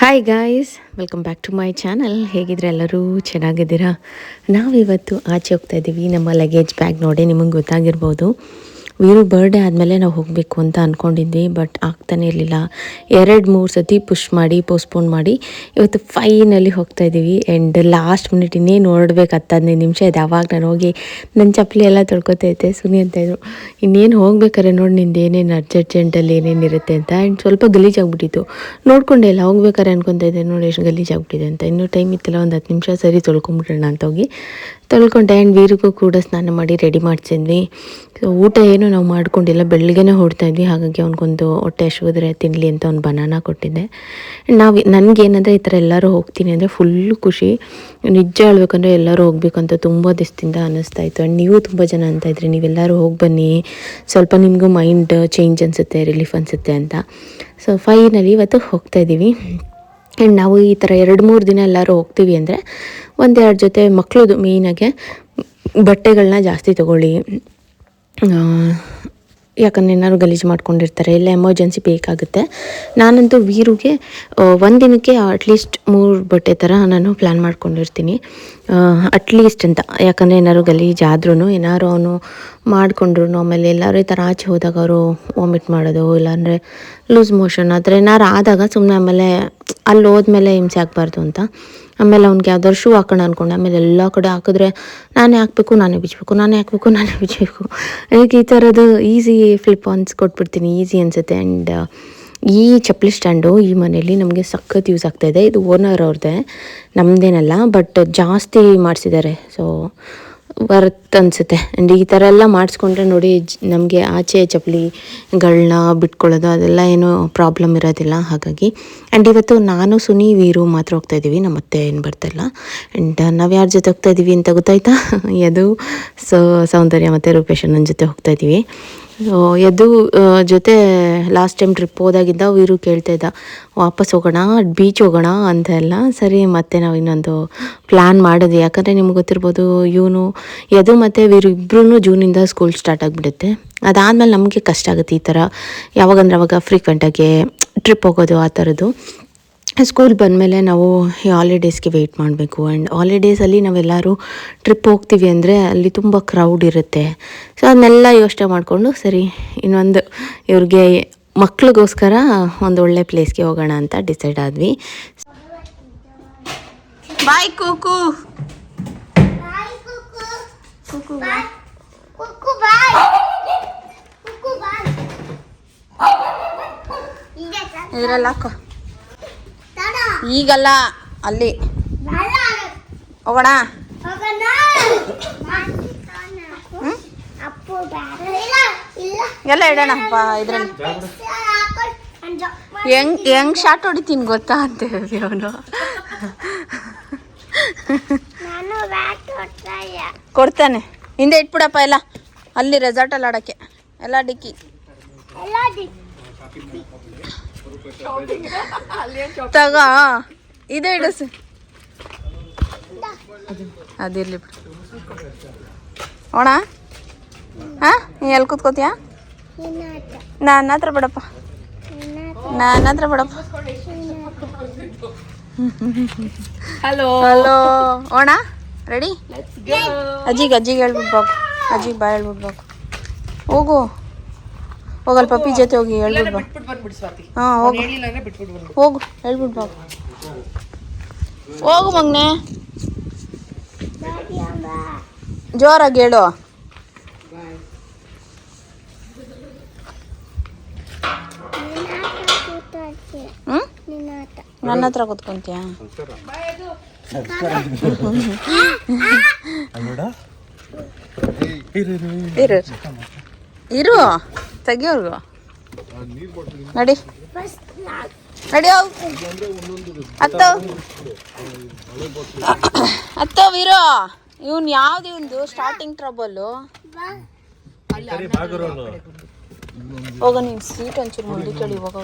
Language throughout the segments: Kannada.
Hi guys, welcome back to my channel. ಹೇಗಿದ್ರೆ ಎಲ್ಲರೂ ಚೆನ್ನಾಗಿದ್ದೀರಾ? ನಾವಿವತ್ತು ಆಚೆ ಹೋಗ್ತಾ ಇದ್ದೀವಿ. ನಮ್ಮ ಲಗೇಜ್ ಬ್ಯಾಗ್ ನೋಡಿ ನಿಮಗೆ ಗೊತ್ತಾಗಿರ್ಬೋದು. ವೀರು ಬರ್ಡೇ ಆದಮೇಲೆ ನಾವು ಹೋಗಬೇಕು ಅಂತ ಅಂದ್ಕೊಂಡಿದ್ವಿ, ಬಟ್ ಆಗ್ತಾನೆ ಇರಲಿಲ್ಲ. 2-3 ಸತಿ ಪುಷ್ ಮಾಡಿ ಪೋಸ್ಟ್ಪೋನ್ ಮಾಡಿ ಇವತ್ತು ಫೈನಲಿ ಹೋಗ್ತಾ ಇದ್ದೀವಿ. ಆ್ಯಂಡ್ ಲಾಸ್ಟ್ ಮಿನಿಟ್ ಇನ್ನೇನು ಹೊರಡ್ಬೇಕು 10-15 ನಿಮಿಷ ಇದೆ. ಆವಾಗ ನಾನು ಹೋಗಿ ನನ್ನ ಚಪ್ಪಲಿ ಎಲ್ಲ ತೊಳ್ಕೊತೈತೆ. ಸುನಿ ಅಂತ ಇದ್ರು, ಇನ್ನೇನು ಹೋಗ್ಬೇಕಾರೆ ನೋಡಿ ನಿಂದು ಏನೇನು ಅರ್ಜೆಂಟಲ್ಲಿ ಏನೇನಿರುತ್ತೆ ಅಂತ. ಆ್ಯಂಡ್ ಸ್ವಲ್ಪ ಗಲೀಜಾಗ್ಬಿಟ್ಟಿತ್ತು, ನೋಡ್ಕೊಂಡೆ ಇಲ್ಲ. ಹೋಗ್ಬೇಕಾರೆ ಅನ್ಕೊತಾ ಇದ್ದೆ ನೋಡಿ ಎಷ್ಟು ಗಲೀಜಾಗ್ಬಿಟ್ಟಿದೆ ಅಂತ. ಇನ್ನೂ ಟೈಮ್ ಇತ್ತಲ್ಲ, ಒಂದು 10 ನಿಮಿಷ ಸರಿ ತೊಳ್ಕೊಂಬಿಡೋಣ ಅಂತ ಹೋಗಿ ತೊಳ್ಕೊಂಡೆ. ಆ್ಯಂಡ್ ವೀರಿಗೂ ಕೂಡ ಸ್ನಾನ ಮಾಡಿ ರೆಡಿ ಮಾಡ್ಸಿದ್ವಿ. ಸೊ ಊಟ ಏನು ನಾವು ಮಾಡ್ಕೊಂಡಿಲ್ಲ, ಬೆಳಗ್ಗೆನೇ ಹೊಡ್ತಾಯಿದ್ವಿ. ಹಾಗಾಗಿ ಅವ್ನಿಗೊಂದು ಹೊಟ್ಟೆ ಹಸಿವಿದ್ರೆ ತಿನ್ನಲಿ ಅಂತ ಒಂದು ಬನಾನ ಕೊಟ್ಟಿದ್ದೆ. ನನಗೇನಂದರೆ ಈ ಥರ ಎಲ್ಲರೂ ಹೋಗ್ತೀನಿ ಅಂದರೆ ಫುಲ್ಲು ಖುಷಿ. ನಿಜ ಹೇಳ್ಬೇಕಂದ್ರೆ ಎಲ್ಲರೂ ಹೋಗ್ಬೇಕಂತ ತುಂಬ ದಿವಸದಿಂದ ಅನ್ನಿಸ್ತಾಯಿತ್ತು. ಆ್ಯಂಡ್ ನೀವು ತುಂಬ ಜನ ಅಂತಾಯಿದ್ರಿ, ನೀವೆಲ್ಲರೂ ಹೋಗಿ ಬನ್ನಿ, ಸ್ವಲ್ಪ ನಿಮಗೂ ಮೈಂಡ್ ಚೇಂಜ್ ಅನಿಸುತ್ತೆ, ರಿಲೀಫ್ ಅನಿಸುತ್ತೆ ಅಂತ. ಸೊ ಫೈನಲಿ ಇವತ್ತು ಹೋಗ್ತಾಯಿದ್ದೀವಿ. ಆ್ಯಂಡ್ ನಾವು ಈ ಥರ 2-3 ದಿನ ಎಲ್ಲರೂ ಹೋಗ್ತೀವಿ ಅಂದರೆ 1-2 ಜೊತೆ ಮಕ್ಕಳದು ಮೇಯ್ನಾಗೆ ಬಟ್ಟೆಗಳನ್ನ ಜಾಸ್ತಿ ತೊಗೊಳ್ಳಿ. ಯಾಕಂದರೆ ಏನಾದ್ರು ಗಲೀಜು ಮಾಡ್ಕೊಂಡಿರ್ತಾರೆ, ಇಲ್ಲ ಎಮರ್ಜೆನ್ಸಿ ಬೇಕಾಗುತ್ತೆ. ನಾನಂತೂ ವೀರುಗೆ ಒಂದಿನಕ್ಕೆ ಅಟ್ಲೀಸ್ಟ್ 3 ಬಟ್ಟೆ ಥರ ನಾನು ಪ್ಲ್ಯಾನ್ ಮಾಡ್ಕೊಂಡಿರ್ತೀನಿ, ಅಟ್ಲೀಸ್ಟ್ ಅಂತ. ಯಾಕಂದರೆ ಏನಾದ್ರು ಗಲೀಜಾದ್ರೂ, ಏನಾದ್ರು ಅವನು ಮಾಡಿಕೊಂಡ್ರು, ಆಮೇಲೆ ಎಲ್ಲರೂ ಈ ಥರ ಆಚೆ ಹೋದಾಗ ಅವರು ವಾಮಿಟ್ ಮಾಡೋದು, ಇಲ್ಲಾಂದರೆ ಲೂಸ್ ಮೋಷನ್ ಆ ಥರ ಏನಾರು ಆದಾಗ ಸುಮ್ಮನೆ ಆಮೇಲೆ ಅಲ್ಲಿ ಹೋದ್ಮೇಲೆ ಹಿಂಸೆ ಆಗಬಾರ್ದು ಅಂತ. ಆಮೇಲೆ ಅವ್ನಿಗೆ ಯಾವ್ದಾದ್ರು ಶೂ ಹಾಕೋಣ ಅಂದ್ಕೊಂಡೆ. ಆಮೇಲೆ ಎಲ್ಲ ಕಡೆ ಹಾಕಿದ್ರೆ ನಾನೇ ಹಾಕಬೇಕು, ನಾನೇ ಬಿಚ್ಚಬೇಕು, ನಾನೇ ಹಾಕಬೇಕು, ನಾನೇ ಬಿಚ್ಚಬೇಕು. ಅದಕ್ಕೆ ಈ ಥರದ್ದು ಈಸಿ ಫ್ಲಿಪ್ ಆನ್ಸ್ ಕೊಟ್ಬಿಡ್ತೀನಿ, ಈಸಿ ಅನಿಸುತ್ತೆ. ಆ್ಯಂಡ್ ಈ ಚಪ್ಪಲಿ ಸ್ಟ್ಯಾಂಡು ಈ ಮನೇಲಿ ನಮಗೆ ಸಖತ್ ಯೂಸ್ ಆಗ್ತಾಯಿದೆ. ಇದು ಓನರ್ ಅವ್ರದ್ದೇ, ನಮ್ಮದೇನಲ್ಲ, ಬಟ್ ಜಾಸ್ತಿ ಮಾಡಿಸಿದ್ದಾರೆ. ಸೊ ವರ್ತ್ ಅನಿಸುತ್ತೆ. ಆ್ಯಂಡ್ ಈ ಥರ ಎಲ್ಲ ಮಾಡಿಸ್ಕೊಂಡ್ರೆ ನೋಡಿ ನಮಗೆ ಆಚೆ ಚಪ್ಪಲಿಗಳನ್ನ ಬಿಟ್ಕೊಳ್ಳೋದು ಅದೆಲ್ಲ ಏನೂ ಪ್ರಾಬ್ಲಮ್ ಇರೋದಿಲ್ಲ. ಹಾಗಾಗಿ ಆ್ಯಂಡ್ ಇವತ್ತು ನಾನು, ಸುನಿ, ವೀರು ಮಾತ್ರ ಹೋಗ್ತಾಯಿದ್ದೀವಿ. ನಮ್ಮ ಅತ್ತೆ ಏನು ಬರ್ತಾಯಿಲ್ಲ. ಆ್ಯಂಡ್ ನಾವು ಯಾರ ಜೊತೆ ಹೋಗ್ತಾಯಿದ್ದೀವಿ ಅಂತ ಗೊತ್ತಾಯ್ತಾ? ಯದು, ಸೌಂದರ್ಯ ಮತ್ತು ರೂಪೇಶ್ ನನ್ನ ಜೊತೆ ಹೋಗ್ತಾಯಿದ್ದೀವಿ. ಯದು ಜೊತೆ ಲಾಸ್ಟ್ ಟೈಮ್ ಟ್ರಿಪ್ ಹೋದಾಗಿದ್ದ ವೀರು ಕೇಳ್ತಾಯಿದ್ದ, ವಾಪಸ್ ಹೋಗೋಣ, ಬೀಚ್ ಹೋಗೋಣ ಅಂತ ಎಲ್ಲ. ಸರಿ, ಮತ್ತೆ ನಾವು ಇನ್ನೊಂದು ಪ್ಲ್ಯಾನ್ ಮಾಡಿದ್ವಿ. ಯಾಕಂದರೆ ನಿಮ್ಗೆ ಗೊತ್ತಿರ್ಬೋದು, ಇವನು ಯದು ಮತ್ತು ವೀರು ಇಬ್ಬರೂ ಜೂನಿಂದ ಸ್ಕೂಲ್ ಸ್ಟಾರ್ಟ್ ಆಗಿಬಿಡುತ್ತೆ. ಅದಾದಮೇಲೆ ನಮಗೆ ಕಷ್ಟ ಆಗುತ್ತೆ ಈ ಥರ ಯಾವಾಗಂದ್ರೆ ಅವಾಗ ಫ್ರೀಕ್ವೆಂಟಾಗಿ ಟ್ರಿಪ್ ಹೋಗೋದು ಆ ಥರದ್ದು. ಸ್ಕೂಲ್ ಬಂದಮೇಲೆ ನಾವು ಈ ಹಾಲಿಡೇಸ್ಗೆ ವೆಯ್ಟ್ ಮಾಡಬೇಕು. ಆ್ಯಂಡ್ ಹಾಲಿಡೇಸಲ್ಲಿ ನಾವೆಲ್ಲರೂ ಟ್ರಿಪ್ ಹೋಗ್ತೀವಿ ಅಂದರೆ ಅಲ್ಲಿ ತುಂಬ ಕ್ರೌಡ್ ಇರುತ್ತೆ. ಸೊ ಅದನ್ನೆಲ್ಲ ಯೋಚನೆ ಮಾಡಿಕೊಂಡು ಸರಿ ಇನ್ನೊಂದು ಇವ್ರಿಗೆ ಮಕ್ಳಿಗೋಸ್ಕರ ಒಂದು ಒಳ್ಳೆ ಪ್ಲೇಸ್ಗೆ ಹೋಗೋಣ ಅಂತ ಡಿಸೈಡ್ ಆದ್ವಿ. ಬಾಯ್ ಕೂಕು, ಇದರಲ್ಲಿ ಹಾಕೋ. ಈಗಲ್ಲ, ಅಲ್ಲಿ ಹೋಗೋಣ. ಎಲ್ಲ ಇಡೋಣಪ್ಪ ಇದರಲ್ಲಿ. ಹೆಂಗ್ ಶಾರ್ಟ್ ಹೊಡಿತೀನಿ ಗೊತ್ತಾ ಅಂತ ಹೇಳಿ ಅವನು ಕೊಡ್ತಾನೆ. ಹಿಂದೆ ಇಟ್ಬಿಡಪ್ಪ ಎಲ್ಲ, ಅಲ್ಲಿ ರೆಸಾರ್ಟಲ್ಲಿ ಆಡೋಕ್ಕೆ ಎಲ್ಲ ಡಿಕ್ಕಿ ತಗ. ಇದೇ ಇಡಸು, ಅದಿರ್ಲಿ ಬಿಡು. ಹೋಣ? ಹಾಂ, ನೀ ಎಲ್ಲಿ ಕೂತ್ಕೋತೀಯ? ನನ್ನ ಹತ್ರ ಬಿಡಪ್ಪ, ನನ್ನ ಹತ್ರ ಬಿಡಪ್ಪ. ಹಲೋ ಹಲೋ, ಹೋಣ? ರೆಡಿ? ಅಜ್ಜಿಗೆ ಹೇಳ್ಬಿಡ್ಬೇಕು, ಅಜ್ಜಿಗೆ ಬಾಯ್ ಹೇಳ್ಬಿಡ್ಬೇಕು. ಹೋಗು ಹೋಗಲ್ಲ, ಪಪ್ಪಿ ಜೊತೆ ಹೋಗಿ ಹೇಳ್ಬಿಡ್ಬಾ. ಹಾಂ ಹೋಗು ಹೋಗು, ಹೇಳ್ಬಿಡ್ಬಾ. ಹೋಗು ಮಗ್ನೆ, ಜೋರಾಗಿ ಹೇಳು. ಹ್ಞೂ, ನನ್ನ ಹತ್ರ ಕೂತ್ಕೊಂತೀಯ? ಇರು ತೆಗಿಯೋರ್ಗು. ನಡಿ ನಡಿ, ಹತ್ತೋ ವೀರೋ. ಇವನು ಯಾವ್ದು ಇವಂದು ಸ್ಟಾರ್ಟಿಂಗ್ ಟ್ರಬಲ್ಲು. ಹೋಗ ನೀನು ಸೀಟ್ ಒಂಚೂರು ಮುಂದೆ ಕೇಳಿ ಹೋಗ.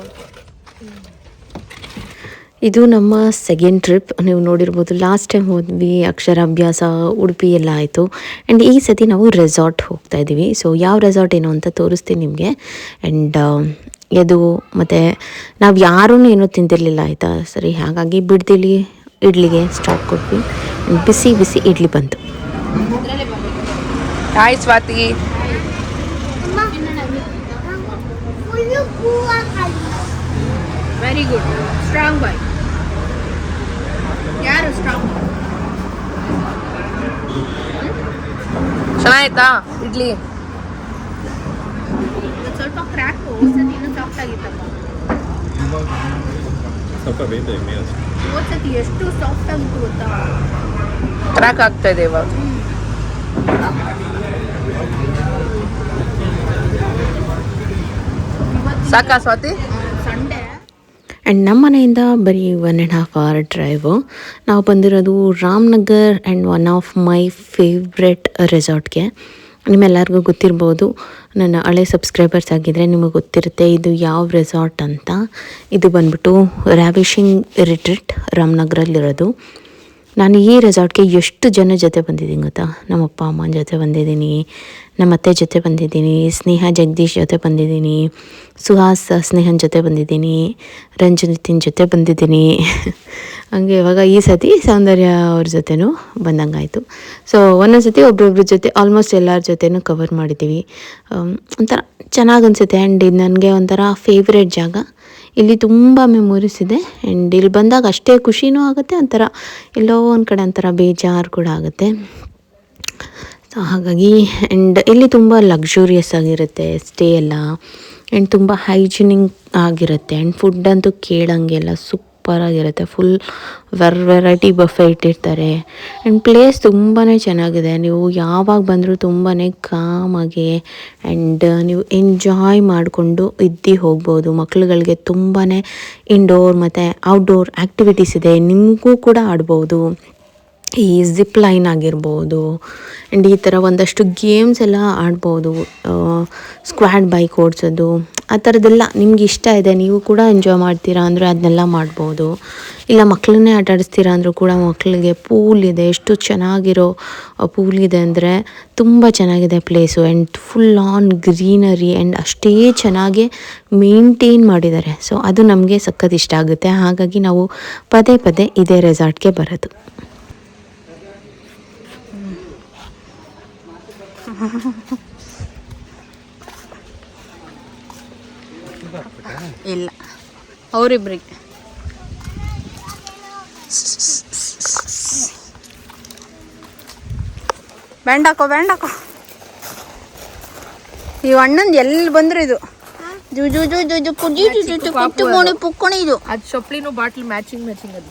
ಇದು ನಮ್ಮ ಸೆಕೆಂಡ್ ಟ್ರಿಪ್. ನೀವು ನೋಡಿರ್ಬೋದು, ಲಾಸ್ಟ್ ಟೈಮ್ ಹೋದ್ವಿ ಅಕ್ಷರಾಭ್ಯಾಸ, ಉಡುಪಿ ಎಲ್ಲ ಆಯಿತು. ಆ್ಯಂಡ್ ಈ ಸತಿ ನಾವು ರೆಸಾರ್ಟ್ ಹೋಗ್ತಾ ಇದ್ದೀವಿ. ಸೊ ಯಾವ ರೆಸಾರ್ಟ್ ಏನು ಅಂತ ತೋರಿಸ್ತೀನಿ ನಿಮಗೆ. ಆ್ಯಂಡ್ ಎದು ಮತ್ತು ನಾವು ಯಾರೂ ಏನೂ ತಿಂದಿರಲಿಲ್ಲ ಆಯಿತಾ. ಸರಿ, ಹಾಗಾಗಿ ಬಿಡ್ದಿಲಿ ಇಡ್ಲಿಗೆ ಸ್ಟಾರ್ಟ್ ಕೊಟ್ವಿ. ಬಿಸಿ ಬಿಸಿ ಇಡ್ಲಿ ಬಂತು. Hi Swathi. Very good, strong boy. ಯಾರು ಸ್ಟ್ರಾಂಗ್? ಚೆನ್ನಾಯ್ತಾ ಇಡ್ಲಿ? ಸ್ವಲ್ಪ ಕ್ರ್ಯಾಕ್, ಇನ್ನೂ ಸಾಫ್ಟ್ ಆಗಿತ್ತಪ್ಪ. ಹೋದ್ಸತಿ ಎಷ್ಟು ಸಾಫ್ಟ್ ಆಗಿತ್ತು ಗೊತ್ತಾ? ಕ್ರ್ಯಾಕ್ ಆಗ್ತಾ ಇದೆ ಇವಾಗ. ಸಾಕಾ ಸ್ವಾತಿ? ಸಂಡೇ ಆ್ಯಂಡ್ ನಮ್ಮ ಮನೆಯಿಂದ ಬರೀ 1.5 hour ಡ್ರೈವು. ನಾವು ಬಂದಿರೋದು Ramanagar and one of my favourite ರೆಸಾರ್ಟ್ಗೆ. ನಿಮ್ಮೆಲ್ಲರಿಗೂ ಗೊತ್ತಿರ್ಬೋದು, ನನ್ನ ಹಳೆ ಸಬ್ಸ್ಕ್ರೈಬರ್ಸ್ ಆಗಿದ್ದರೆ ನಿಮಗೆ ಗೊತ್ತಿರುತ್ತೆ ಇದು ಯಾವ ರೆಸಾರ್ಟ್ ಅಂತ. ಇದು ಬಂದ್ಬಿಟ್ಟು ರ್ಯಾವಿಶಿಂಗ್ ರಿಟ್ರೀಟ್ ರಾಮನಗರಲ್ಲಿರೋದು. ನಾನು ಈ ರೆಸಾರ್ಟ್ಗೆ ಎಷ್ಟು ಜನ ಜೊತೆ ಬಂದಿದ್ದೀನಿ ಗೊತ್ತಾ? ನಮ್ಮ ಅಪ್ಪ ಅಮ್ಮನ ಜೊತೆ ಬಂದಿದ್ದೀನಿ, ನಮ್ಮ ಅತ್ತೆ ಜೊತೆ ಬಂದಿದ್ದೀನಿ, ಸ್ನೇಹ ಜಗದೀಶ್ ಜೊತೆ ಬಂದಿದ್ದೀನಿ, ಸುಹಾಸ್ ಸ್ನೇಹನ ಜೊತೆ ಬಂದಿದ್ದೀನಿ, ರಂಜನಿತಿನ ಜೊತೆ ಬಂದಿದ್ದೀನಿ. ಹಂಗೆ ಇವಾಗ ಈ ಸತಿ ಸೌಂದರ್ಯ ಅವ್ರ ಜೊತೆನೂ ಬಂದಂಗಾಯಿತು. ಸೊ ಒಂದೊಂದು ಸತಿ ಒಬ್ರೊಬ್ರ ಜೊತೆ ಆಲ್ಮೋಸ್ಟ್ ಎಲ್ಲರ ಜೊತೆನೂ ಕವರ್ ಮಾಡಿದ್ದೀವಿ. ಒಂಥರ ಚೆನ್ನಾಗಿ ಅನಿಸುತ್ತೆ. ಆ್ಯಂಡ್ ಇದು ನನಗೆ ಒಂಥರ ಫೇವ್ರೆಟ್ ಜಾಗ. ಇಲ್ಲಿ ತುಂಬ ಮೆಮೊರೀಸ್ ಇದೆ. ಆ್ಯಂಡ್ ಇಲ್ಲಿ ಬಂದಾಗ ಅಷ್ಟೇ ಖುಷಿನೂ ಆಗುತ್ತೆ, ಒಂಥರ ಎಲ್ಲೋ ಒಂದು ಕಡೆ ಒಂಥರ ಬೇಜಾರು ಕೂಡ ಆಗುತ್ತೆ. ಸೊ ಹಾಗಾಗಿ ಆ್ಯಂಡ್ ಇಲ್ಲಿ ತುಂಬ ಲಕ್ಸುರಿಯಸ್ ಆಗಿರುತ್ತೆ ಸ್ಟೇ ಎಲ್ಲ. ಆ್ಯಂಡ್ ತುಂಬ ಹೈಜಿನಿಕ್ ಆಗಿರುತ್ತೆ. ಆ್ಯಂಡ್ ಫುಡ್ ಅಂತೂ ಕೇಳಂಗೆಲ್ಲ ಸೂಪರಾಗಿರುತ್ತೆ. ಫುಲ್ ವೆರೈಟಿ ಬಫೆ ಇಟ್ಟಿರ್ತಾರೆ. ಆ್ಯಂಡ್ ಪ್ಲೇಸ್ ತುಂಬಾ ಚೆನ್ನಾಗಿದೆ. ನೀವು ಯಾವಾಗ ಬಂದರೂ ತುಂಬಾ ಕಾಮಾಗಿ ಆ್ಯಂಡ್ ನೀವು ಎಂಜಾಯ್ ಮಾಡಿಕೊಂಡು ಇದ್ದು ಹೋಗ್ಬೋದು. ಮಕ್ಳುಗಳಿಗೆ ತುಂಬಾ ಇಂಡೋರ್ ಮತ್ತು ಔಟ್ಡೋರ್ ಆ್ಯಕ್ಟಿವಿಟೀಸ್ ಇದೆ, ನಿಮಗೂ ಕೂಡ ಆಡ್ಬೋದು. ಈ ಜಿಪ್ ಲೈನ್ ಆಗಿರ್ಬೋದು ಆ್ಯಂಡ್ ಈ ಥರ ಒಂದಷ್ಟು ಗೇಮ್ಸ್ ಎಲ್ಲ ಆಡ್ಬೋದು. ಸ್ಕ್ವಾಡ್ ಬೈಕ್ ಓಡಿಸೋದು, ಆ ಥರದ್ದೆಲ್ಲ ನಿಮ್ಗೆ ಇಷ್ಟ ಇದೆ, ನೀವು ಕೂಡ ಎಂಜಾಯ್ ಮಾಡ್ತೀರಾ ಅಂದರೆ ಅದನ್ನೆಲ್ಲ ಮಾಡ್ಬೋದು. ಇಲ್ಲ ಮಕ್ಕಳನ್ನೇ ಆಟ ಆಡಿಸ್ತೀರಾ ಅಂದರೂ ಕೂಡ ಮಕ್ಕಳಿಗೆ ಪೂಲ್ ಇದೆ. ಎಷ್ಟು ಚೆನ್ನಾಗಿರೋ ಪೂಲ್ ಇದೆ ಅಂದರೆ ತುಂಬ ಚೆನ್ನಾಗಿದೆ place. And full on greenery and ಅಷ್ಟೇ ಚೆನ್ನಾಗಿ ಮೇಂಟೈನ್ ಮಾಡಿದ್ದಾರೆ. ಸೊ ಅದು ನಮಗೆ ಸಖತ್ ಇಷ್ಟ ಆಗುತ್ತೆ. ಹಾಗಾಗಿ ನಾವು ಪದೇ ಪದೇ ಇದೇ ರೆಸಾರ್ಟ್ಗೆ ಬರೋದು. ಇಲ್ಲ, ಅವರಿಬ್ರಿಗೆ ಬೇಂಡಾಕೋ ಬೇಂಡಾಕೋ. ಈ ಅಣ್ಣಂದು ಎಲ್ಲಿ ಬಂದ್ರೆ ಇದು ಜು ಜು ಜು ಜು ಜು ಕುಜಿ ಜು ಜು ಜು ಕುಟ್ಟು ಮೋಣಿ ಪುಕ್ಕಣಿ ಇದು. ಅದು ಚೊಪ್ಲಿನೂ ಬಾಟ್ಲ್ ಮ್ಯಾಚಿಂಗ್ ಅದು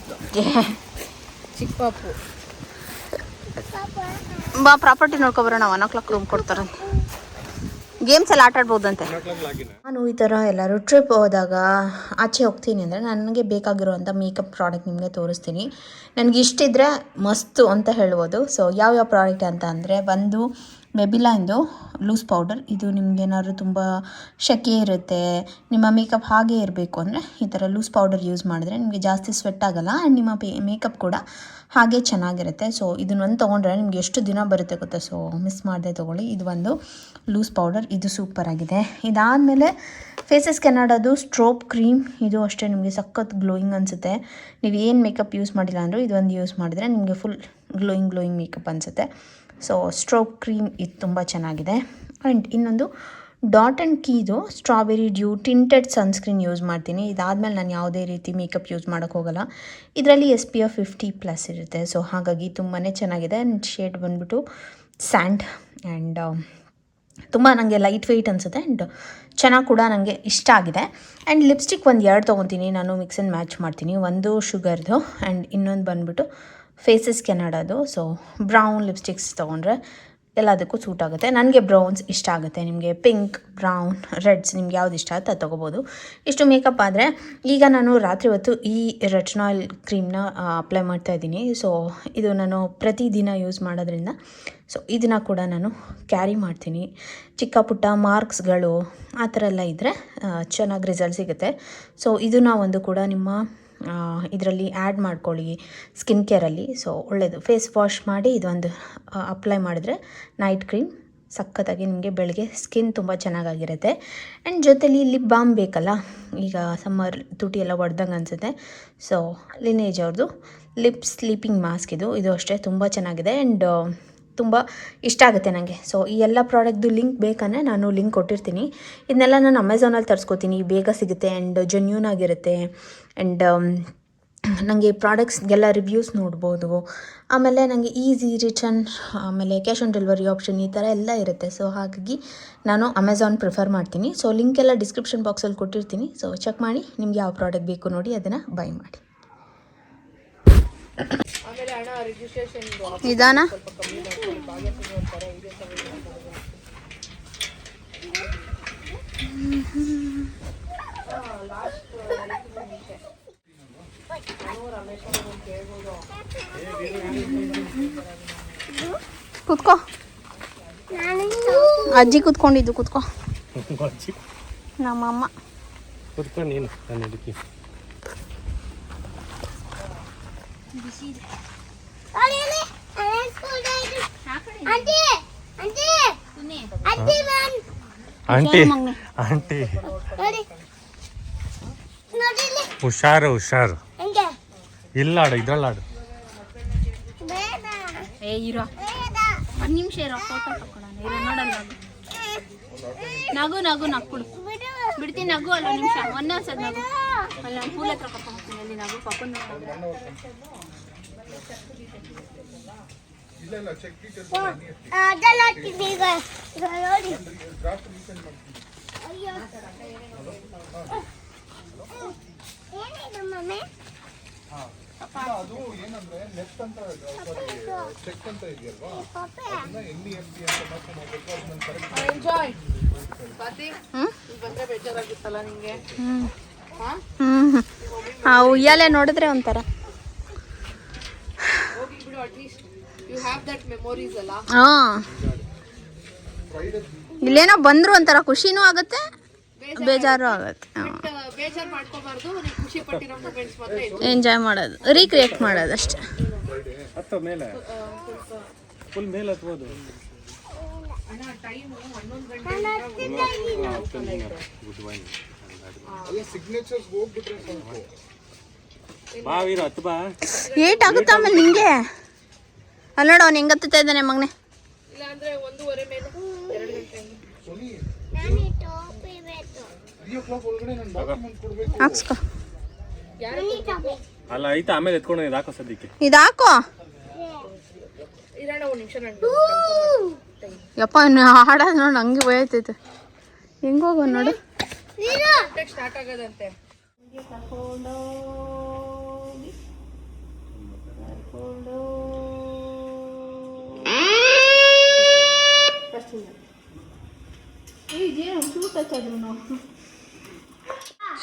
ಚಿಕ್ಕ ಪಾಪು. ಬಾ ಪ್ರಾಪರ್ಟಿ ನೋಡ್ಕೊಬರೋಣ. 1 o'clock ರೂಮ್ ಕೊಡ್ತಾರಂತೆ. ಗೇಮ್ಸ್ ಎಲ್ಲ ಆಟ ಆಡ್ಬೋದಂತೆ. ನಾನು ಈ ಥರ ಎಲ್ಲರೂ ಟ್ರಿಪ್ ಹೋದಾಗ ಆಚೆ ಹೋಗ್ತೀನಿ ಅಂದರೆ ನನಗೆ ಬೇಕಾಗಿರೋವಂಥ ಮೇಕಪ್ ಪ್ರಾಡಕ್ಟ್ ನಿಮಗೆ ತೋರಿಸ್ತೀನಿ. ನನಗೆ ಇಷ್ಟಿದ್ರೆ ಮಸ್ತು ಅಂತ ಹೇಳ್ಬೋದು. ಸೊ ಯಾವ್ಯಾವ ಪ್ರಾಡಕ್ಟ್ ಅಂತ ಅಂದರೆ, ಒಂದು ಮೆಬಿಲಾಯಿಂದು ಲೂಸ್ ಪೌಡರ್. ಇದು ನಿಮ್ಗೇನಾದ್ರು ತುಂಬ ಶೆಕೆ ಇರುತ್ತೆ, ನಿಮ್ಮ ಮೇಕಪ್ ಹಾಗೇ ಇರಬೇಕು ಅಂದರೆ ಈ ಥರ ಲೂಸ್ ಪೌಡರ್ ಯೂಸ್ ಮಾಡಿದ್ರೆ ನಿಮಗೆ ಜಾಸ್ತಿ ಸ್ವೆಟ್ ಆಗೋಲ್ಲ ಆ್ಯಂಡ್ ನಿಮ್ಮ ಮೇಕಪ್ ಕೂಡ ಹಾಗೆ ಚೆನ್ನಾಗಿರುತ್ತೆ. ಸೊ ಇದನ್ನೊಂದು ತೊಗೊಂಡ್ರೆ ನಿಮ್ಗೆ ಎಷ್ಟು ದಿನ ಬರುತ್ತೆ ಗೊತ್ತಾ. ಸೊ ಮಿಸ್ ಮಾಡದೆ ತೊಗೊಳ್ಳಿ. ಇದು ಒಂದು ಲೂಸ್ ಪೌಡರ್, ಇದು ಸೂಪರಾಗಿದೆ. ಇದಾದಮೇಲೆ ಫೇಸಸ್ ಕೆನಡಾದು ಸ್ಟ್ರೋಪ್ ಕ್ರೀಮ್. ಇದು ಅಷ್ಟೇ ನಿಮಗೆ ಸಖತ್ ಗ್ಲೋಯಿಂಗ್ ಅನಿಸುತ್ತೆ. ನೀವು ಏನು ಮೇಕಪ್ ಯೂಸ್ ಮಾಡಿಲ್ಲ ಅಂದರೂ ಇದೊಂದು ಯೂಸ್ ಮಾಡಿದ್ರೆ ನಿಮಗೆ ಫುಲ್ ಗ್ಲೋಯಿಂಗ್ ಮೇಕಪ್ ಅನಿಸುತ್ತೆ. ಸೊ ಸ್ಟ್ರೋಪ್ ಕ್ರೀಮ್ ಇದು ತುಂಬ ಚೆನ್ನಾಗಿದೆ. ಆ್ಯಂಡ್ ಇನ್ನೊಂದು ಡಾಟ್ ಆ್ಯಂಡ್ ಕೀದು strawberry dew tinted sunscreen use ಮಾಡ್ತೀನಿ. ಇದಾದಮೇಲೆ ನಾನು ಯಾವುದೇ ರೀತಿ ಮೇಕಪ್ ಯೂಸ್ ಮಾಡೋಕ್ಕೆ ಹೋಗೋಲ್ಲ. ಇದರಲ್ಲಿ SPF 50+ ಇರುತ್ತೆ. ಸೊ ಹಾಗಾಗಿ ತುಂಬಾ ಚೆನ್ನಾಗಿದೆ. ಆ್ಯಂಡ್ ಶೇಡ್ ಬಂದ್ಬಿಟ್ಟು ಸ್ಯಾಂಡ್ ಆ್ಯಂಡ್ ತುಂಬ ನನಗೆ ಲೈಟ್ ವೆಯ್ಟ್ ಅನಿಸುತ್ತೆ ಆ್ಯಂಡ್ ಚೆನ್ನಾಗಿ ಕೂಡ ನನಗೆ ಇಷ್ಟ ಆಗಿದೆ. ಆ್ಯಂಡ್ ಲಿಪ್ಸ್ಟಿಕ್ ಒಂದು 2 ತೊಗೊತೀನಿ ನಾನು, ಮಿಕ್ಸ್ ಆ್ಯಂಡ್ ಮ್ಯಾಚ್ ಮಾಡ್ತೀನಿ. ಒಂದು ಶುಗರ್ದು ಆ್ಯಂಡ್ ಇನ್ನೊಂದು ಬಂದ್ಬಿಟ್ಟು ಫೇಸಸ್ ಕೆನಡಾದು. ಸೊ ಬ್ರೌನ್ ಲಿಪ್ಸ್ಟಿಕ್ಸ್ ತೊಗೊಂಡ್ರೆ ಎಲ್ಲದಕ್ಕೂ ಸೂಟ್ ಆಗುತ್ತೆ. ನನಗೆ ಬ್ರೌನ್ಸ್ ಇಷ್ಟ ಆಗುತ್ತೆ. ನಿಮಗೆ ಪಿಂಕ್, ಬ್ರೌನ್, ರೆಡ್ಸ್ ನಿಮ್ಗೆ ಯಾವ್ದು ಇಷ್ಟ ಆಗುತ್ತೆ ಅದು ತೊಗೋಬೋದು. ಇಷ್ಟು ಮೇಕಪ್ ಆದರೆ ಈಗ ನಾನು ರಾತ್ರಿ ಹೊತ್ತು ಈ ರೆಟಿನಾಲ್ ಕ್ರೀಮ್ನ ಅಪ್ಲೈ ಮಾಡ್ತಾಯಿದ್ದೀನಿ. ಸೊ ಇದು ನಾನು ಪ್ರತಿದಿನ ಯೂಸ್ ಮಾಡೋದ್ರಿಂದ ಸೊ ಇದನ್ನು ಕೂಡ ನಾನು ಕ್ಯಾರಿ ಮಾಡ್ತೀನಿ. ಚಿಕ್ಕ ಪುಟ್ಟ ಮಾರ್ಕ್ಸ್ಗಳು ಆ ಥರ ಎಲ್ಲ ಇದ್ದರೆ ಚೆನ್ನಾಗಿ ರಿಸಲ್ಟ್ ಸಿಗುತ್ತೆ. ಸೊ ಇದನ್ನು ಒಂದು ಕೂಡ ನಿಮ್ಮ ಇದರಲ್ಲಿ ಆ್ಯಡ್ ಮಾಡ್ಕೊಳ್ಳಿ ಸ್ಕಿನ್ ಕೇರಲ್ಲಿ. ಸೊ ಒಳ್ಳೆಯದು. ಫೇಸ್ ವಾಶ್ ಮಾಡಿ ಇದೊಂದು ಅಪ್ಲೈ ಮಾಡಿದ್ರೆ ನೈಟ್ ಕ್ರೀಮ್ ಸಖತ್ತಾಗಿ ನಿಮಗೆ ಬೆಳಗ್ಗೆ ಸ್ಕಿನ್ ತುಂಬ ಚೆನ್ನಾಗಾಗಿರುತ್ತೆ. ಆ್ಯಂಡ್ ಜೊತೆಲಿ ಲಿಪ್ ಬಾಮ್ ಬೇಕಲ್ಲ, ಈಗ ಸಮ್ಮರ್ ತುಟಿ ಎಲ್ಲ ಒಡ್ದಂಗೆ ಅನಿಸುತ್ತೆ. ಸೊ ಲಿನೇಜ್ ಅವ್ರದ್ದು ಲಿಪ್ ಸ್ಲೀಪಿಂಗ್ ಮಾಸ್ಕ್ ಇದು ಅಷ್ಟೇ ತುಂಬ ಚೆನ್ನಾಗಿದೆ ಆ್ಯಂಡ್ ತುಂಬ ಇಷ್ಟ ಆಗುತ್ತೆ ನನಗೆ. ಸೊ ಈ ಎಲ್ಲ ಪ್ರಾಡಕ್ಟ್ದು ಲಿಂಕ್ ಬೇಕಂದರೆ ನಾನು ಲಿಂಕ್ ಕೊಟ್ಟಿರ್ತೀನಿ. ಇದನ್ನೆಲ್ಲ ನಾನು ಅಮೆಝಾನಲ್ಲಿ ತರಿಸ್ಕೊತೀನಿ, ಬೇಗ ಸಿಗುತ್ತೆ ಆ್ಯಂಡ್ ಜೆನ್ಯೂನ್ ಆಗಿರುತ್ತೆ. ಆ್ಯಂಡ್ ನನಗೆ ಪ್ರಾಡಕ್ಟ್ಸ್ಗೆಲ್ಲ ರಿವ್ಯೂಸ್ ನೋಡ್ಬೋದು. ಆಮೇಲೆ ನನಗೆ ಈಸಿ ರಿಟರ್ನ್, ಆಮೇಲೆ ಕ್ಯಾಶ್ ಆನ್ ಡೆಲಿವರಿ ಆಪ್ಷನ್ ಈ ಥರ ಎಲ್ಲ ಇರುತ್ತೆ. ಸೊ ಹಾಗಾಗಿ ನಾನು ಅಮೆಝಾನ್ ಪ್ರಿಫರ್ ಮಾಡ್ತೀನಿ. ಸೊ ಲಿಂಕ್ ಎಲ್ಲ ಡಿಸ್ಕ್ರಿಪ್ಷನ್ ಬಾಕ್ಸಲ್ಲಿ ಕೊಟ್ಟಿರ್ತೀನಿ. ಸೊ ಚೆಕ್ ಮಾಡಿ, ನಿಮ್ಗೆ ಯಾವ ಪ್ರಾಡಕ್ಟ್ ಬೇಕು ನೋಡಿ ಅದನ್ನು ಬೈ ಮಾಡಿ. ನಿಧಾನ. ಕೂತ್ಕೋ, ಅಜ್ಜಿ ಕೂತ್ಕೊಂಡಿದ್ದು, ಕೂತ್ಕೋ. ನಮ್ಮಮ್ಮ ಕೂತ್ಕೊ ನೀನು. ನಾನು ಇದಕ್ಕೆ ಆಂಟಿ ಆಂಟಿ ಹುಷಾರು ಹುಷಾರು. ಇಲ್ಲ ಆಡು, ಇದ್ರಲ್ಲಾಡು. ಏ ಇರೋ, ಒಂದು ನಿಮಿಷ ಇರೋ, ಫೋಟೋ ತಗೊಳ್ಳೋಣ. ಇರೋ, ನೋಡಲ್ಲ ನಗು ನಗು ನಕ್ಕೊಡು. ಬಿಡ್ತೀನಿ, ನಗು ಅಲ್ಲ ನಿಮಿಷ, ಒಂದೇ ಒಂದ್ಸದ ನಗು. ಅಲ್ಲ ನಾನು ಪೂಲ್ ಹತ್ರ ಕರ್ಕೊಂಡು ಹೋಗ್ತೀನಿ. ಅಲ್ಲಿ ನಗು ಪಪ್ಪನ ಅದು ಏನಂದ್ರೆ ನೆಫ್ಟ್ ಅಂತ ಚೆಕ್ ಅಂತ ಇದೆಯಲ್ವಾ, ಅದನ್ನ NEFT ಅಂತ ಮಾತ್ರ ಮಾಡಬೇಕು. ಅದನ್ನ ಕರೆಕ್ಟ್ ಎಂಜಾಯ್ ಸ್ವಾತಿ. ಬಂದ್ರೆ ಬೇಜಾರಾಗುತ್ತಲ್ಲ ನಿಂಗೆ? ಆ ಉಯ್ಯಾಲೆ ನೋಡಿದ್ರೆ ಒಂಥರ ಹೋಗಿ ಬಿಡು, at least you have that memories ಅಲ್ಲ. ಹಾಂ, ಇಲ್ಲೇನೋ ಬಂದ್ರು ಒಂಥರ ಖುಷಿನೂ ಆಗುತ್ತೆ, ಬೇಜಾರು ಆಗುತ್ತೆ. ಬೇಜಾರು ಮಾಡ್ಕೋಬಾರ್ದು. ನೀವು ಖುಷಿ ಪಟ್ಟಿರೋ ಮೂಮೆಂಟ್ಸ್ ಮಾತ್ರ ಎಂಜಾಯ್ ಮಾಡೋದು, ರೀಕ್ರಿಯೇಟ್ ಮಾಡೋದು ಅಷ್ಟೇ. ಹತ್ತೋ ಮೇಲೆ, ಫುಲ್ ಮೇಲೆ ಹತ್ಬೋದು. ಅಣ್ಣ ಟೈಮು 11 ಗಂಟೆ. ಅಲ್ಲ ಸಿಗ್ನೇಚರ್ಸ್ ಹೋಗ್ಬಿಟ್ರೆ ಸಾಕು. ಬಾ ವೀರು, ಹತ್ತು ಬಾ. ಏಟ್ ಆಗುತ್ತೆ ಆಮೇಲೆ ನಿಂಗೆ. ಅಲ್ಲಿ ನೋಡು, ಅವ್ನು ಹೆಂಗೆ ಹತ್ತುತ್ತಾ ಇದ್ದಾನೆ ಮಗನೇ. ಇಲ್ಲ ಅಂದ್ರೆ 1:15 ಮೇಲೆ 2 ಗಂಟೆ. ಸೋನಿ 3 ಒಳಗಡೆ ನಾನು ಡಾಕ್ಯುಮೆಂಟ್ ಕೊಡಬೇಕು. ಹಾಕ್ಸ್ಕೊ. ಅಲ್ಲ ಐತಾ, ಆಮೇಲೆ ಎತ್ಕೊಂಡು ಇದು ಹಾಕೋ ಸದ್ಯಕ್ಕೆ. ಇದು ಹಾಕೋ. ಇರೋಣ ಒಂದು ನಿಮಿಷ. ನಾನು ಯಪ್ಪ ಹಾಡೋದು ನೋಡಿ ಹಂಗೆ ಹೋಯ್ತೈತೆ. ಹೆಂಗೆ ಹೋಗೋ ನೋಡು. ಸ್ಟಾರ್ಟ್ ಆಗೋದಂತೆ.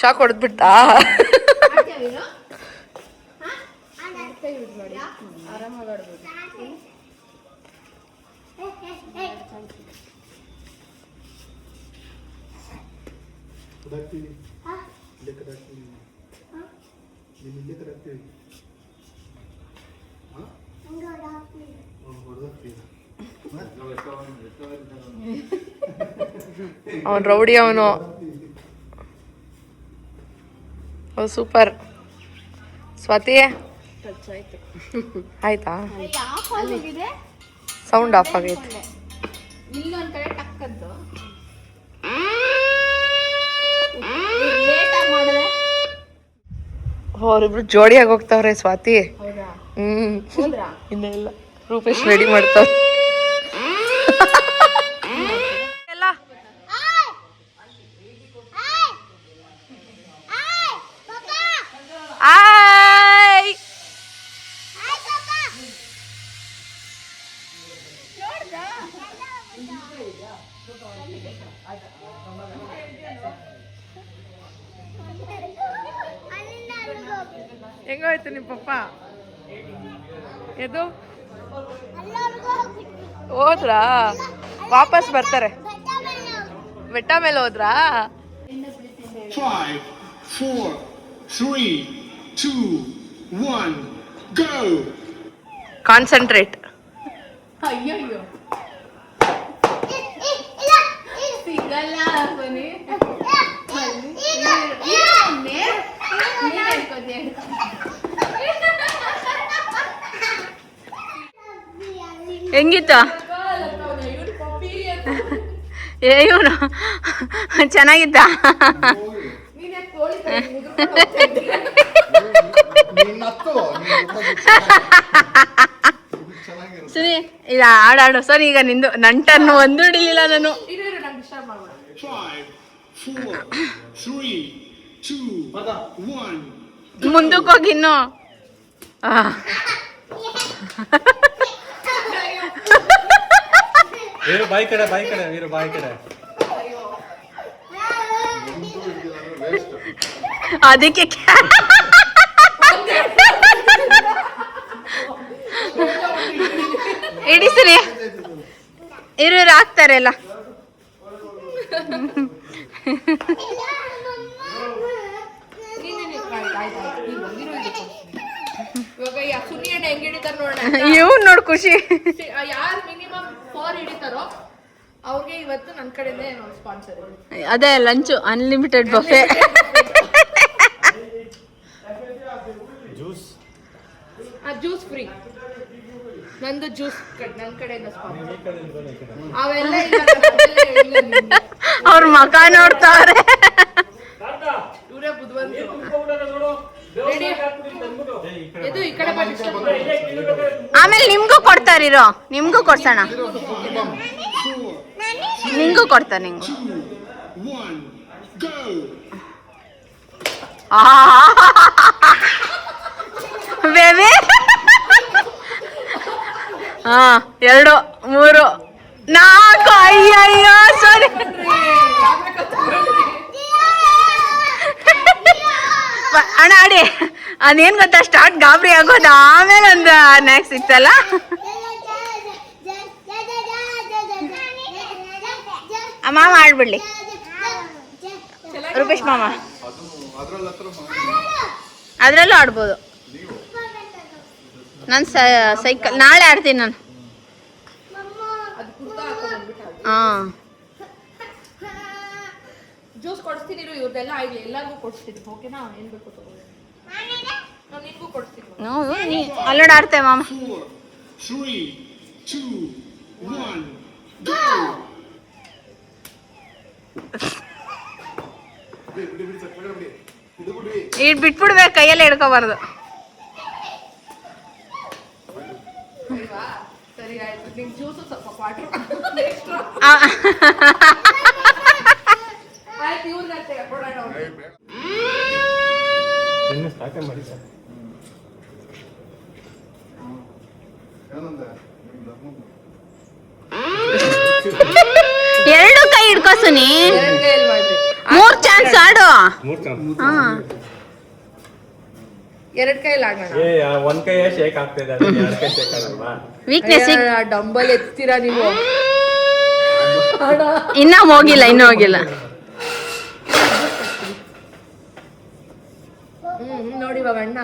ಶಾಕ್ ಹೊಡೆದ್ಬಿಡ್ತಾ? ಅವನು ರೌಡಿ, ಅವನು ಸೂಪರ್. ಸ್ವಾತಿ ಆಯ್ತಾ? ಸೌಂಡ್ ಆಫ್ ಆಗೈತೆ. ಅವರಿಬ್ರು ಜೋಡಿಯಾಗಿ ಹೋಗ್ತಾವ್ರೆ ಸ್ವಾತಿ. ಇನ್ನ ಇಲ್ಲ, ರೂಪೇಶ್ ರೆಡಿ ಮಾಡ್ತಾವ. ಹೆಂಗಾಯ್ತು ನಿಮ್ಮ ಪಪ್ಪ? ಎದು ಹೋದ್ರಾ? ವಾಪಸ್ ಬರ್ತಾರೆ. ಬೆಟ್ಟ ಮೇಲೆ ಹೋದ್ರಾ? 5, 4, 3, 2, 1, go! ಕಾನ್ಸಂಟ್ರೇಟ್. ಅಯ್ಯಯ್ಯೋ ಆಗಲ್ಲ ಬನ್ನಿ ಹೆಂಗಿತ್ತ ಏ ಇವನು ಚೆನ್ನಾಗಿತ್ತ ಸರಿ ಈಗ ಆಡಾಡು ಸರಿ ಈಗ ನಿಂದು ನಂಟನ್ನು ಒಂದು ಹಿಡಿಲಿಲ್ಲ ನಾನು 5, 4, 3, 2, 1. ಮುಂದಕ್ಕೆ ಹೋಗಿ ಇನ್ನು ಬಾಯಿ ಕಡೆ ವೀರು ಬಾಯಿ ಕಡೆ. ಅದಕ್ಕೆ ಇಡಿಸ್ರಿ ಇರು ಹಾಕ್ತಾರೆ ಎಲ್ಲ. ಇವ್ನು ನೋಡ್ ಖುಷಿ. ಯಾರು ಮಿನಿಮಮ್ 4 ಹಿಡಿತಾರೋ ಅವ್ರಿಗೆ ಇವತ್ತು ನನ್ನ ಕಡೆನೇ ಸ್ಪಾನ್ಸರ್. ಅದೇ lunch unlimited buffet. Juice free. ನಂದು ಜ್ಯೂಸ್ ನನ್ನ ಕಡೆಯಿಂದ ಸ್ಪಾನ್ಸರ್. ಅವೆಲ್ಲ ಅವ್ರ ಮಕ ನೋಡ್ತಾರೆ. ಇವರೇ ಬುದ್ಧಿವಂತರು. ಇದು ಈ ಕಡೆ ಆಮೇಲೆ ನಿಮ್ಗೂ ಕೊಡ್ತಾರಿರೋ, ನಿಮ್ಗೂ ಕೊಡ್ಸೋಣ. ನಿಂಗೂ ಕೊಡ್ತಾರೆ ನಿಂಗೂ. ಬೇಬಿ 2 3 4 ಅಯ್ಯಯ್ಯೋ ಸಾರಿ. ಅಣ್ಣ ಆಡಿ ಅದೇನ್ ಗೊತ್ತಾ, ಸ್ಟಾರ್ಟ್ ಗಾಬರಿ ಆಗೋದು, ಆಮೇಲೆ ಒಂದು ನೆಕ್ಸ್ಟ್ ಸಿಕ್ತಲ್ಲ. ಮಾಮ ಆಡ್ಬಿಡ್ಲಿ ರೂಪೇಶ್ ಮಾಮ, ಅದ್ರಲ್ಲೂ ಆಡ್ಬೋದು. ನಾನು ಸೈಕಲ್ ನಾಳೆ ಆಡ್ತೀನಿ ನಾನು. ಹಾಂ ಜ್ಯೂಸ್ ಕೊಡಿಸ್ತೀನಿ ಇವ್ರದೆಲ್ಲ ಆಗಲಿ, ಎಲ್ಲರಿಗೂ ಕೊಡಿಸ್ತೀನಿ. ಓಕೆನಾ? ಏನು ಬೇಕು ತಗೊಳ್ಳಿ, ನಾನು ನಿನಗೂ ಕೊಡಿಸ್ತೀನಿ. ಅಲ್ಲೋಡ್ ಆಡ್ತೇವೆ ಮಾಮ. 4, 3, 2, 1, go! ಇಟ್ ಬಿಟ್ಬಿಡ್ಬೇಕು, ಕೈಯಲ್ಲೇ ಹಿಡ್ಕೋಬಾರ್ದು. ಸರಿ ಆಯ್ತು, ನಿಮ್ಗೆ ಜ್ಯೂಸು ಸ್ವಲ್ಪ ವಾಟರ್ ಎಕ್ಸ್ಟ್ರಾ ಆಯ್ತು. ಇವ್ರಿಗೆ ಕೊಡೋಣ. ಇನ್ನು ಸ್ಟಾರ್ಟೇ ಮಾಡಿ ಸರ್. ಎರಡು ಕೈ ಹಿಡ್ಕೋ ಸುನಿ, 3 ಚಾನ್ಸ್ ಆಡು. 2 ಕೈಯಲ್ಲಿ ಆಗೋಣ. ಒಂದ್ ಕೈ ಶೇಕ್ ಆಗ್ತಿದೆ, 2 ಕೈ ಶೇಕ್ ಆಗಲ್ವಾ? ವೀಕ್ನೆಸ್ ಡಂಬಲ್ ಎತ್ತೀರಾ ನೀವು? ಇನ್ನ ಹೋಗಿಲ್ಲ, ಇನ್ನೂ ಹೋಗಿಲ್ಲ. ನೋಡಿ ಇವಾಗ ಅಣ್ಣ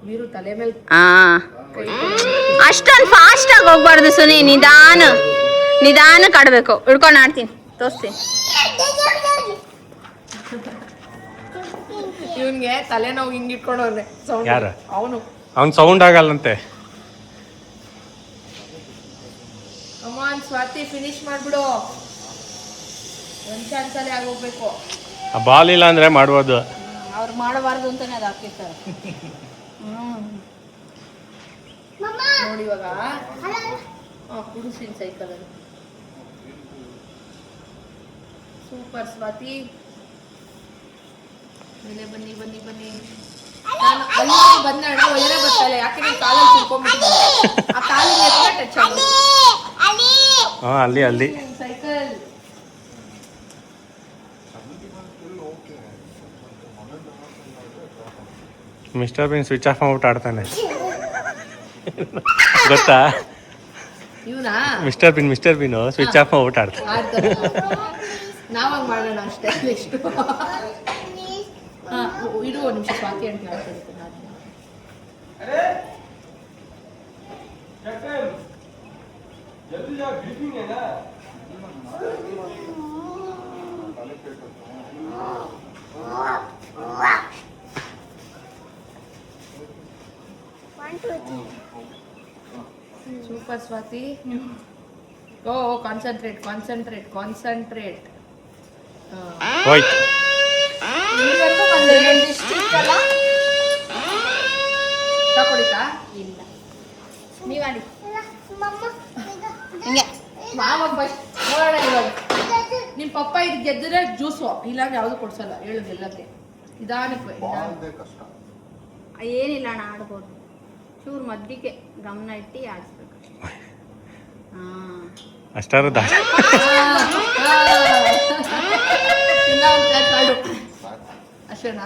ನೀರು ತಲೆ ಮೇಲೆ ಅಷ್ಟೊಂದು ಫಾಸ್ಟ್ ಆಗಿ ಹೋಗ್ಬಾರ್ದು ಸುನಿ, ನಿಧಾನಕ್ಕೆ ಆಡ್ಬೇಕು. ಹಿಡ್ಕೊಂಡು ಆಡ್ತೀನಿ, ತೋರಿಸ್ತೀನಿ. ಇವನ್ಗೆ ತಲೆನೋವು ಹಿಂಗ್ ಇಟ್ಕೊಂಡವ್ರೆ. ಯಾರು? ಅವನು ಸೌಂಡ್ ಆಗಲ್ಲಂತೆ. ಅಮ್ಮ ಸ್ವಾತಿ ಫಿನಿಶ್ ಮಾಡ್ಬಿಡು, ಒಂದ್ ಚಾನ್ಸಲ್ಲಿ ಆಗೋಗ್ಬೇಕು. ಬಾಲ್ ಇಲ್ಲ ಅಂದ್ರೆ ಮಾಡ್ಬೋದು. ಅವ್ರು ಮಾಡಬಾರ್ದು ಅಂತಾನೆ ಅದು ಹಾಕಿರ್ತಾರೆ. ನೋಡಿ ಇವಾಗ ಕುಡಿಸ್ತೀನಿ ಸೈಕಲಲ್ಲಿ. ಸೂಪರ್ ಸ್ವಾತಿ, ಮೇಲೆ ಬನ್ನಿ ಬನ್ನಿ ಬನ್ನಿ. ನಾನು ಅಲ್ಲಿ ಬಂದ ಒಳ್ಳೆ ಬರ್ತಾಯಿಲ್ಲ, ಯಾಕೆ ನೀನು ಕಾಲಲ್ಲಿ ತಿಳ್ಕೊಂಡ್ಬಿಟ್ಟಿದ್ದೆ. ಆ ಕಾಲಿಗೆ ಟಚ್ ಆಗಿದೆ. ಅಲ್ಲಿ cycle Mister Bean switch off ಮಾಡ್ಬಿಟ್ಟು ಆಡ್ತಾನೆ ಗೊತ್ತಾ? ಇವನಾ ಮಿಸ್ಟರ್ ಬಿನ್ ಸ್ವಿಚ್ ಆಫ್ ಮಾಡ್ಬಿಟ್ಟು ಆಡ್ತಾನೆ. ನಾವಾಗ ಮಾಡೋಣ ಅಷ್ಟೇ. ನೆಕ್ಸ್ಟ್ ಇದು ಒಂದು ನಿಮಿಷ ಸ್ವಾತಿ ಅಂತ ಹೇಳ್ತೀನಿ. ಸೂಪರ್ ಸ್ವಾತಿ. ಓ ಕಾನ್ಸಂಟ್ರೇಟ್. ಹೋಯ್ತು. ಇಲ್ಲಿವರೆಗೂ ಬಂದಿದೆ ಇಷ್ಟಲ್ಲ ತಗೊಳಿತಾ ಇಲ್ಲ ನೀವಾಡಿ ಹಿಂಗೆ ಮಾವ ಫಸ್ಟ್ ನೋಡೋಣ ಇವಾಗ. ನಿಮ್ಮ ಪಪ್ಪ ಇದು ಗೆದ್ದರೆ ಜ್ಯೂಸು, ಇಲ್ಲಾಂದ್ರೆ ಯಾವುದು ಕೊಡ್ಸಲ್ಲ. ಹೇಳು ಗೆಲ್ಲಕ್ಕೆ ನಿಧಾನಕ್ಕೆ ಬಾಲ್ದೇ ಕಷ್ಟ. ಏನಿಲ್ಲ ಅಣ್ಣ, ಆಡ್ಬೋದು. ಚೂರು ಮಧ್ಯಕ್ಕೆ ಗಮನ ಇಟ್ಟು ಆಡಿಸ್ಬೇಕು. ಹಾಂ ಅಷ್ಟಾರು ದಾಟ. ಅಷ್ಟೇನಾ?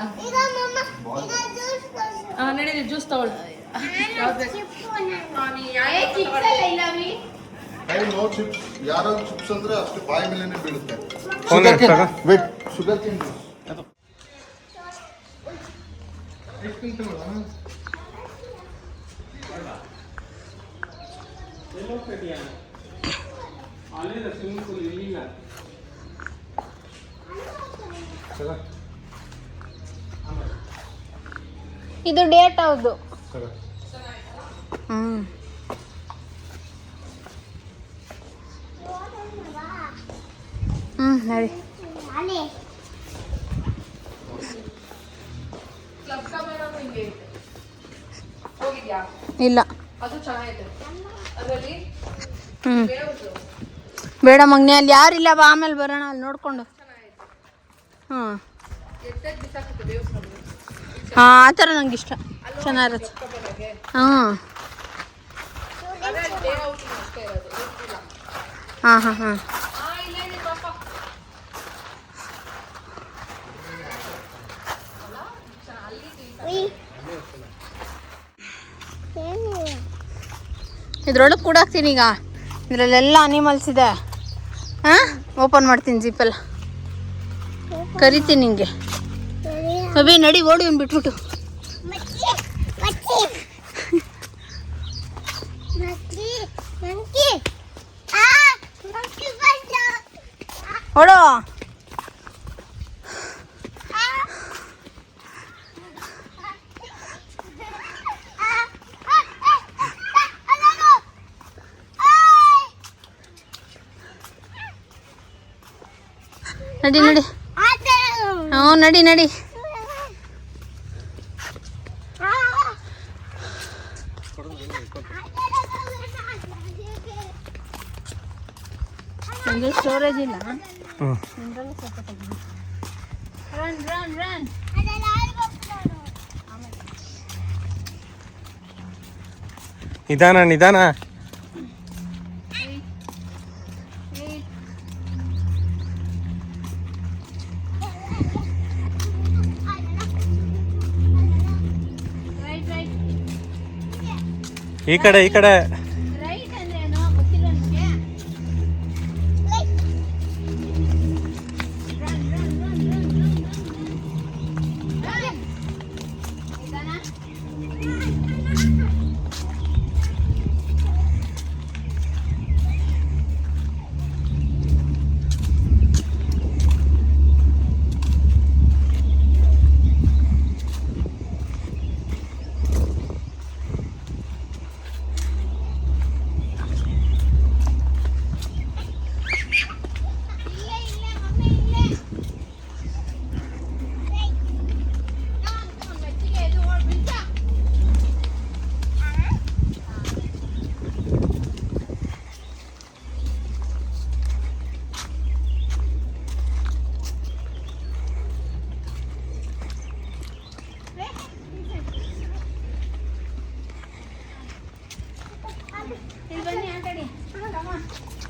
ನಡೀಲಿ ಜ್ಯೂಸ್ ತಗೊಳ್ಳಿ. ಕೈ ನೋ ಚಿಪ್ಸ್. ಯಾರಾದ್ರು ಚಿಪ್ಸ್ ಅಂದ್ರೆ ಅಷ್ಟು ಬಾಯಿ ಮೇಲೆನೆ ಬೀಳುತ್ತೆ. ಫೋನ್ ಎತ್ತಾಗ ವೇಟ್, ಶುಗರ್ ಕೇನ್ ಇದು ಡೇಟ್ ಹೌದು. ನಡಿ. ಹೋಗಿದ್ಯಾ? ಇಲ್ಲ. ಅದು ಚೆನ್ನಾಗೈತೆ. ಅದರಲ್ಲಿ ಬೇಡ ಮಗ್ನೆ, ಅಲ್ಲಿ ಯಾರಿಲ್ಲ ಬಾ, ಆಮೇಲೆ ಬರೋಣ ಅಲ್ಲಿ ನೋಡ್ಕೊಂಡು. ಹಾಂ ಹಾಂ ಆ ಥರ ನಂಗೆ ಇಷ್ಟ, ಚೆನ್ನಾಗಿರುತ್ತೆ. ಹಾಂ ಹಾಂ ಹಾಂ ಹಾಂ ಇದ್ರೊಳಗೆ ಕೂಡ ಹಾಕ್ತೀನಿ ಈಗ. ಇದರಲ್ಲೆಲ್ಲ ಅನಿಮಲ್ಸ್ ಇದೆ. ಹಾಂ ಓಪನ್ ಮಾಡ್ತೀನಿ ಜಿಪ್ಪೆಲ್ಲ, ಕರಿತೀನಿ ನಿಂಗೆ. ಅಭಿ ನಡಿ, ಓಡಿ ಒಂದು ಬಿಟ್ಬಿಟ್ಟು. ಓಡೋ. ನಡಿ ನಡಿ. ಹ್ಞೂ ನಡಿ ನಡಿ. ನನಗೆ ಸ್ಟೋರೇಜ್ ಇಲ್ಲ. Run run run. ನಿಧಾನ. ಈ ಕಡೆ ರೈಟ್ ಅಂದ್ರೆ ಏನೋ ಗೊತ್ತಿಲ್ಲ ನನಗೆ.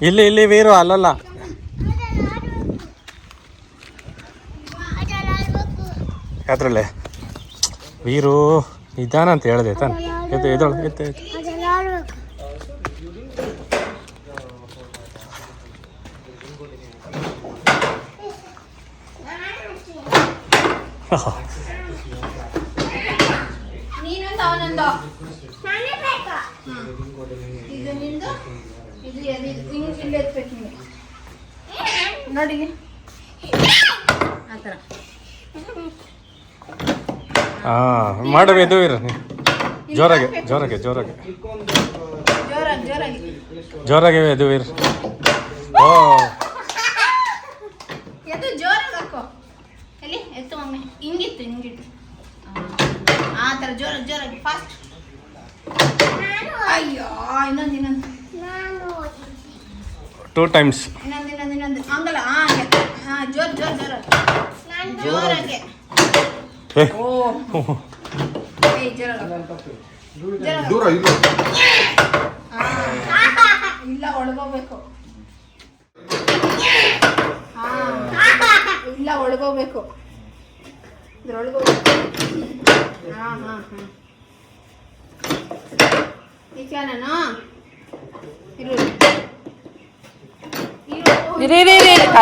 ಇಲ್ಲಿ ವೀರು ಅಲ್ಲಲ್ಲ. ಅದ್ರಲ್ಲೇ ವೀರು ನಿಧಾನ ಅಂತ ಹೇಳಿದೆ ತಾನೆ. ಎದ್ದು ನೀನೊಂದು ಅವನೊಂದು. ಇದು ನಿಂದು, ಇದು ಹಿಂಗೆ ಇಲ್ಲೇ ಎತ್ಬೇಕು ನಿಮಗೆ ನೋಡಿ ಆ ಥರ. ಹಾಂ ಮಾಡಬೇಕು. ಇದು ವೀರು ಜೋರಾಗಿ ಜೋರಾಗಿ ಜೋರಾಗಿ ಜೋರಾಗಿ ಜೋರಾಗಿ ಜೋರಾಗಿ ಇದು ವೀರ್. ಓ ಎದ್ದು ಜೋರಾಗಿ ಹಾಕೋ. ಎಲ್ಲಿ ಎತ್ತು ಮಮ್ಮಿ. ಹಿಂಗಿತ್ತು ಹಿಂಗಿಟ್ಟು ಆ ಥರ ಜೋರಾಗಿ ಜೋರಾಗಿ ಫಾಸ್ಟ್. ಅಯ್ಯೋ ಇನ್ನೊಂದು 2 times. ಇನ್ನೊಂದು ಹಂಗಲ್ಲ ಹಾಗೆ ಜೋರ್ ಜೋರಾಗಿ ಏ ಓ ಏಯ್ ಜೋರಾಗಿ ದೂರ ಇಲ್ಲ. ಇಲ್ಲ ಒಳಗೋಗ್ಬೇಕು. ಇಲ್ಲ ಒಳಗೋಗ್ಬೇಕು. ಇದ್ರೊಳಗೋಗ್ಬೇಕು. ಹಾಂ ಈಗ ನಾನು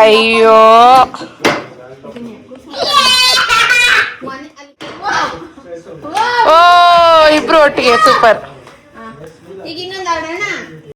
ಅಯ್ಯೋ ಓ ಇಬ್ರು ಒಟ್ಟಿಗೆ ಸೂಪರ್. ಈಗ ಇನ್ನೊಂದು ಆಡೋಣ.